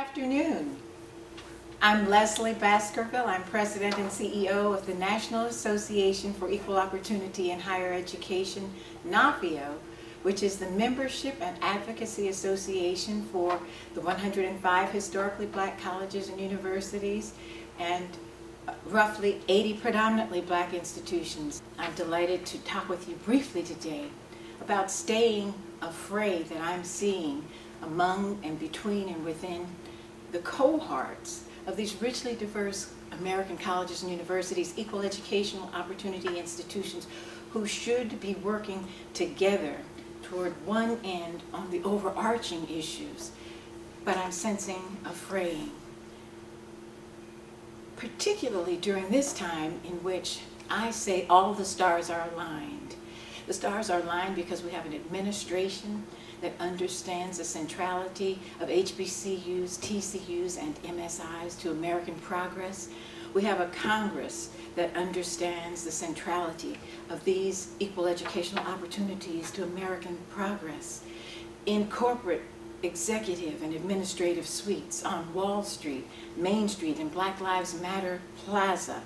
afternoon. I'm Lezli Baskerville. I'm President and CEO of the National Association for Equal Opportunity in Higher Education, NAFEO, which is the membership and advocacy association for the 105 historically black colleges and universities and roughly 80 predominantly black institutions. I'm delighted to talk with you briefly today about staying a fray that I'm seeing among and between and within the cohorts of these richly diverse American colleges and universities, equal educational opportunity institutions who should be working together toward one end on the overarching issues. But I'm sensing a fraying, particularly during this time in which I say all the stars are aligned. The stars are aligned because we have an administration that understands the centrality of HBCUs, TCUs, and MSIs to American progress. We have a Congress that understands the centrality of these equal educational opportunities to American progress. In corporate, executive, and administrative suites on Wall Street, Main Street, and Black Lives Matter Plaza,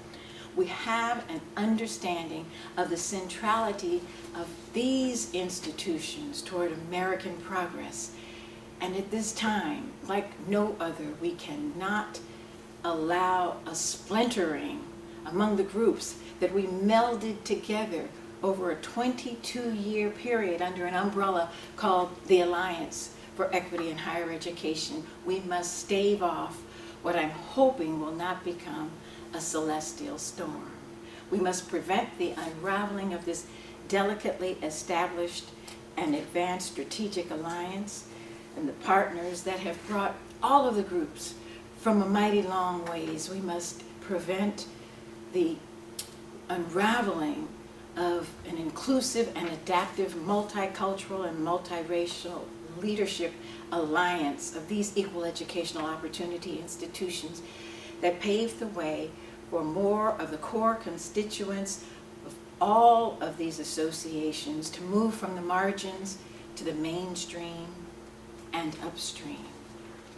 we have an understanding of the centrality of these institutions toward American progress. And at this time, like no other, we cannot allow a splintering among the groups that we melded together over a 22-year period under an umbrella called the Alliance for Equity in Higher Education. We must stave off what I'm hoping will not become a celestial storm. We must prevent the unraveling of this delicately established and advanced strategic alliance and the partners that have brought all of the groups from a mighty long ways. We must prevent the unraveling of an inclusive and adaptive multicultural and multiracial leadership alliance of these equal educational opportunity institutions that pave the way for more of the core constituents of all of these associations to move from the margins to the mainstream and upstream.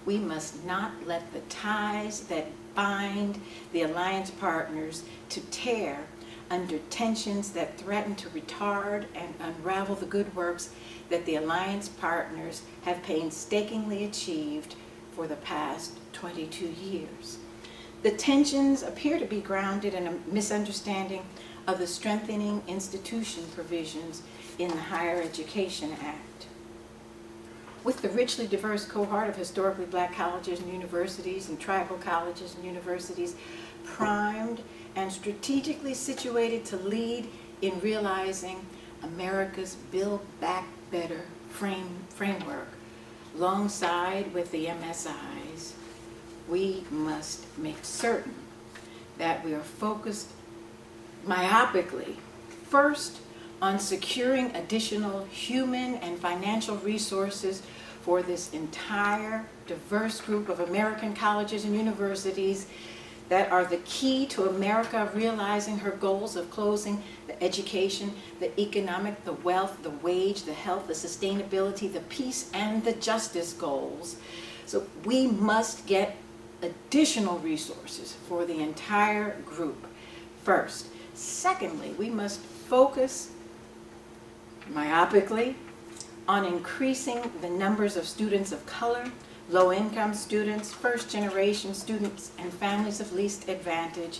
We must not let the ties that bind the alliance partners to tear under tensions that threaten to retard and unravel the good works that the alliance partners have painstakingly achieved for the past 22 years. The tensions appear to be grounded in a misunderstanding of the strengthening institution provisions in the Higher Education Act. With the richly diverse cohort of historically black colleges and universities and tribal colleges and universities primed and strategically situated to lead in realizing America's Build Back Better framework, alongside with the MSIs, we must make certain that we are focused myopically, first, on securing additional human and financial resources for this entire diverse group of American colleges and universities that are the key to America realizing her goals of closing the education, the economic, the wealth, the wage, the health, the sustainability, the peace, and the justice goals. So we must get additional resources for the entire group first. Secondly, we must focus myopically on increasing the numbers of students of color, low-income students, first-generation students, and families of least advantage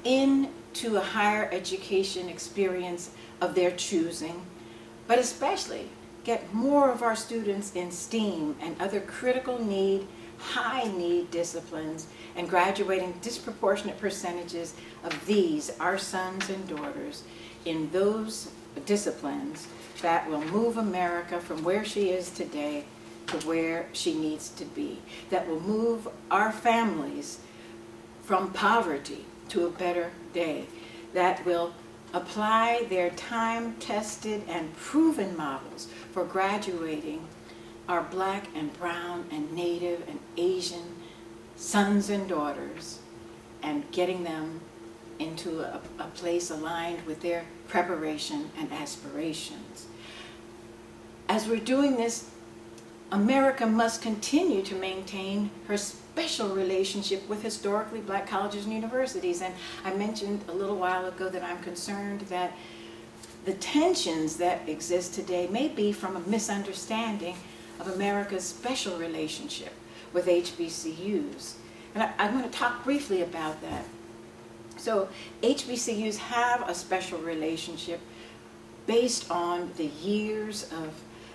into a higher education experience of their choosing, but especially get more of our students in STEAM and other critical need, high-need disciplines, and graduating disproportionate percentages of these, our sons and daughters, in those disciplines that will move America from where she is today to where she needs to be, that will move our families from poverty to a better day, that will apply their time-tested and proven models for graduating our black and brown and native and Asian sons and daughters and getting them into a place aligned with their preparation and aspirations. As we're doing this, America must continue to maintain her special relationship with historically black colleges and universities. And I mentioned a little while ago that I'm concerned that the tensions that exist today may be from a misunderstanding of America's special relationship with HBCUs. And I'm going to talk briefly about that. So HBCUs have a special relationship based on the years of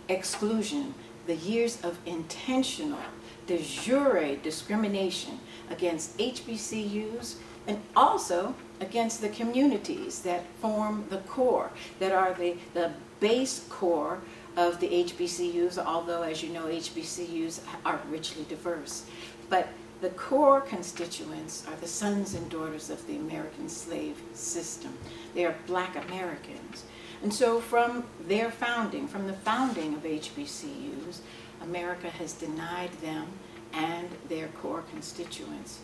exclusion, the years of intentional de jure discrimination against HBCUs and also against the communities that form the core, that are the base core of the HBCUs, although, as you know, HBCUs are richly diverse. But the core constituents are the sons and daughters of the American slave system. They are black Americans. And so from their founding, from the founding of HBCUs, America has denied them and their core constituents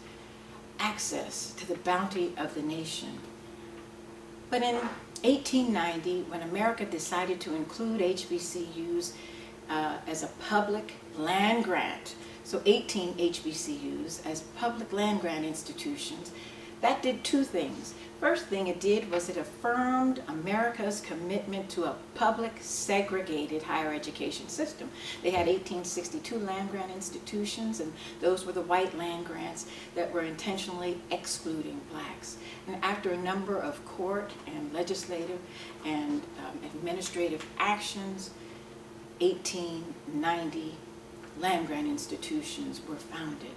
access to the bounty of the nation. But in 1890, when America decided to include HBCUs as a public land grant, so 18 HBCUs as public land grant institutions, that did two things. First thing it did was it affirmed America's commitment to a public segregated higher education system. They had 1862 land grant institutions, and those were the white land grants that were intentionally excluding blacks. And after a number of court and legislative and administrative actions, 1890 land grant institutions were founded,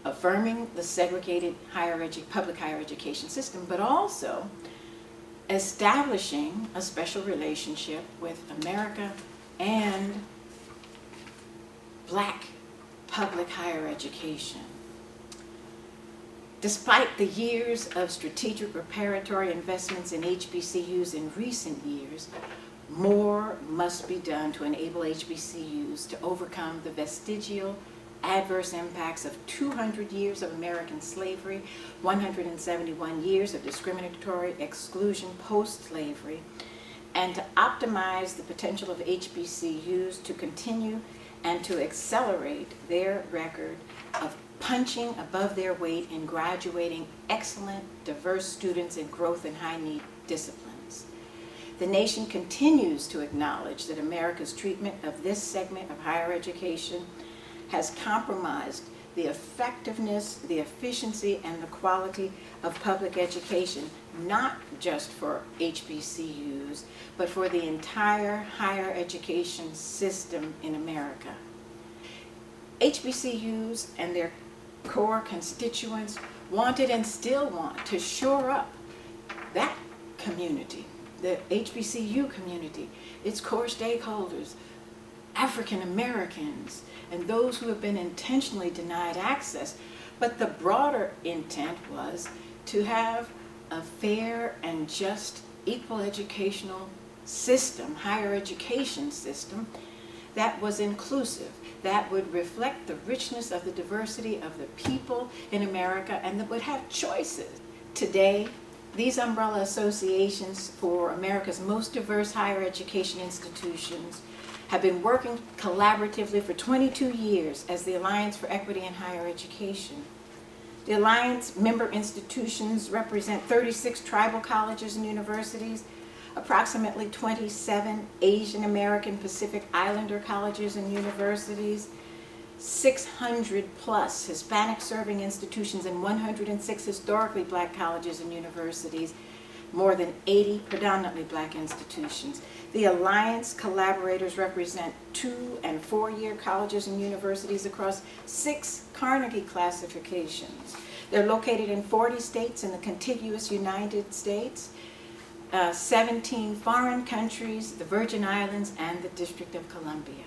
affirming the segregated public higher education system, but also establishing a special relationship with America and black public higher education. Despite the years of strategic preparatory investments in HBCUs in recent years, more must be done to enable HBCUs to overcome the vestigial adverse impacts of 200 years of American slavery, 171 years of discriminatory exclusion post-slavery, and to optimize the potential of HBCUs to continue and to accelerate their record of punching above their weight in graduating excellent, diverse students in growth and high-need disciplines. The nation continues to acknowledge that America's treatment of this segment of higher education has compromised the effectiveness, the efficiency, and the quality of public education, not just for HBCUs, but for the entire higher education system in America. HBCUs and their core constituents wanted and still want to shore up that community, the HBCU community, its core stakeholders, African Americans, and those who have been intentionally denied access. But the broader intent was to have a fair and just equal educational system, higher education system, that was inclusive, that would reflect the richness of the diversity of the people in America, and that would have choices. Today, these umbrella associations for America's most diverse higher education institutions have been working collaboratively for 22 years as the Alliance for Equity in Higher Education. The Alliance member institutions represent 36 tribal colleges and universities, approximately 27 Asian American Pacific Islander colleges and universities, 600 plus Hispanic-serving institutions, and 106 historically black colleges and universities, more than 80 predominantly black institutions. The Alliance collaborators represent 2- and 4-year colleges and universities across 6 Carnegie classifications. They're located in 40 states in the contiguous United States, 17 foreign countries, the Virgin Islands, and the District of Columbia.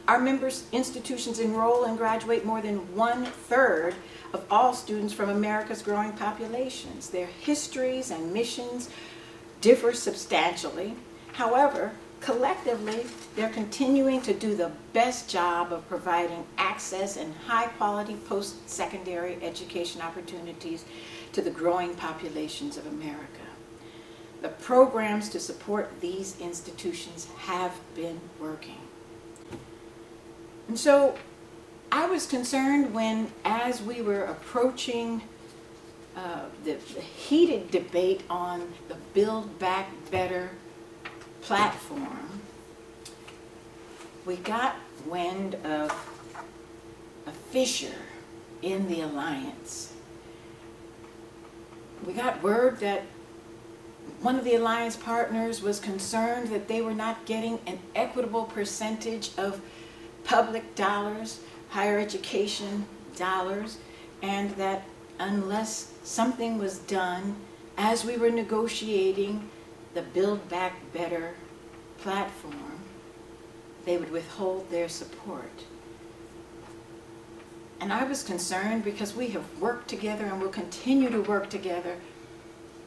Our members' institutions enroll and graduate more than 1/3 of all students from America's growing populations. Their histories and missions differ substantially. However, collectively, they're continuing to do the best job of providing access and high-quality post-secondary education opportunities to the growing populations of America. The programs to support these institutions have been working. And so I was concerned when, as we were approaching the heated debate on the Build Back Better platform, we got wind of a fissure in the alliance. We got word that one of the alliance partners was concerned that they were not getting an equitable percentage of public dollars, higher education dollars, and that unless something was done as we were negotiating the Build Back Better platform, they would withhold their support. And I was concerned because we have worked together and will continue to work together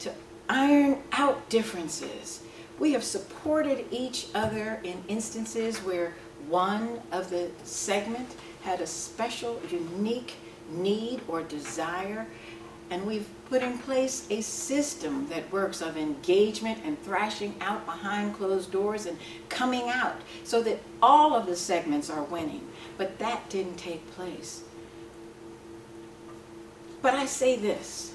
to iron out differences. We have supported each other in instances where one of the segment had a special, unique need or desire, and we've put in place a system that works of engagement and thrashing out behind closed doors and coming out so that all of the segments are winning. But that didn't take place. But I say this,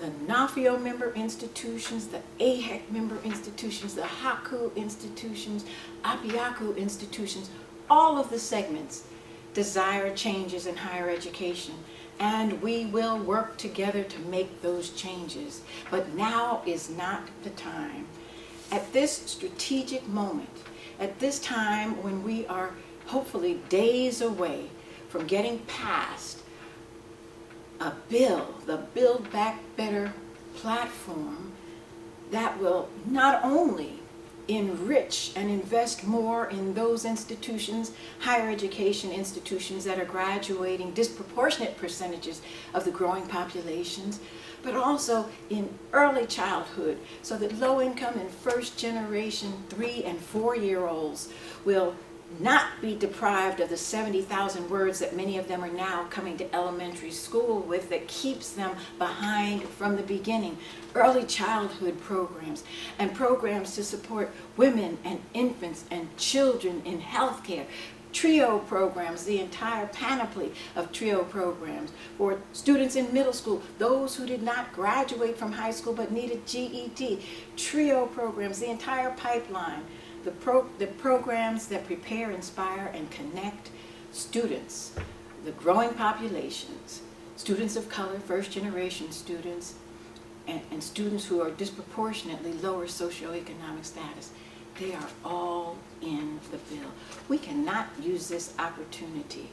the NAFEO member institutions, the AHEC member institutions, the HAKU institutions, Apiaku institutions, all of the segments desire changes in higher education, and we will work together to make those changes. But now is not the time. At this strategic moment, at this time when we are hopefully days away from getting past a bill, the Build Back Better platform, that will not only enrich and invest more in those institutions, higher education institutions that are graduating disproportionate percentages of the growing populations, but also in early childhood so that low-income and first-generation 3- and 4-year-olds will not be deprived of the 70,000 words that many of them are now coming to elementary school with that keeps them behind from the beginning. Early childhood programs and programs to support women and infants and children in healthcare. TRIO programs, the entire panoply of TRIO programs for students in middle school, those who did not graduate from high school but needed GED. TRIO programs, the entire pipeline. The programs that prepare, inspire, and connect students, the growing populations, students of color, first-generation students, and students who are disproportionately lower socioeconomic status. They are all in the bill. We cannot use this opportunity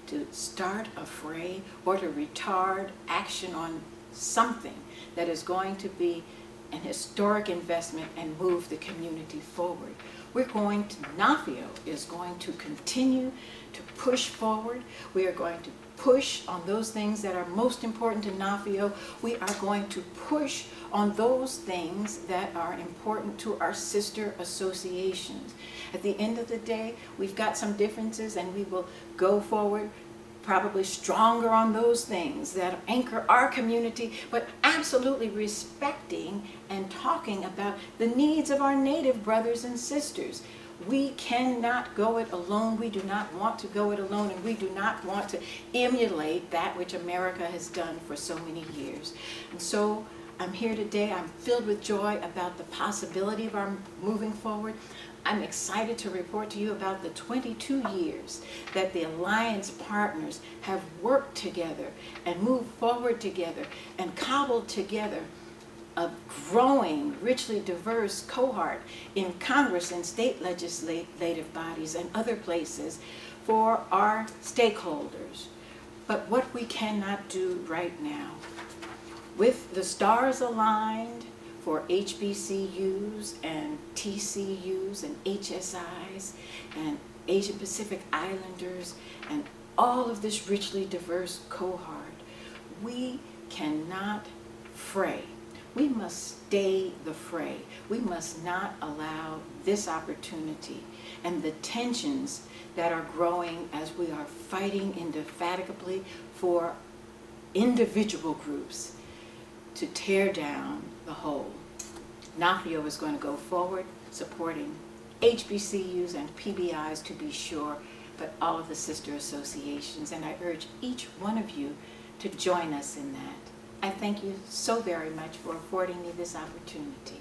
to start a fray or to retard action on something that is going to be an historic investment and move the community forward. NAFEO is going to continue to push forward. We are going to push on those things that are most important to NAFEO. We are going to push on those things that are important to our sister associations. At the end of the day, we've got some differences, and we will go forward probably stronger on those things that anchor our community, but absolutely respecting and talking about the needs of our Native brothers and sisters. We cannot go it alone. We do not want to go it alone, and we do not want to emulate that which America has done for so many years. And so I'm here today. I'm filled with joy about the possibility of our moving forward. I'm excited to report to you about the 22 years that the Alliance partners have worked together and moved forward together and cobbled together a growing, richly diverse cohort in Congress and state legislative bodies and other places for our stakeholders. But what we cannot do right now, with the stars aligned for HBCUs and TCUs and HSIs and Asian Pacific Islanders and all of this richly diverse cohort, we cannot fray. We must stay the fray. We must not allow this opportunity and the tensions that are growing as we are fighting indefatigably for individual groups to tear down the whole. NAFEO is going to go forward supporting HBCUs and PBIs, to be sure, but all of the sister associations, and I urge each one of you to join us in that. I thank you so very much for affording me this opportunity.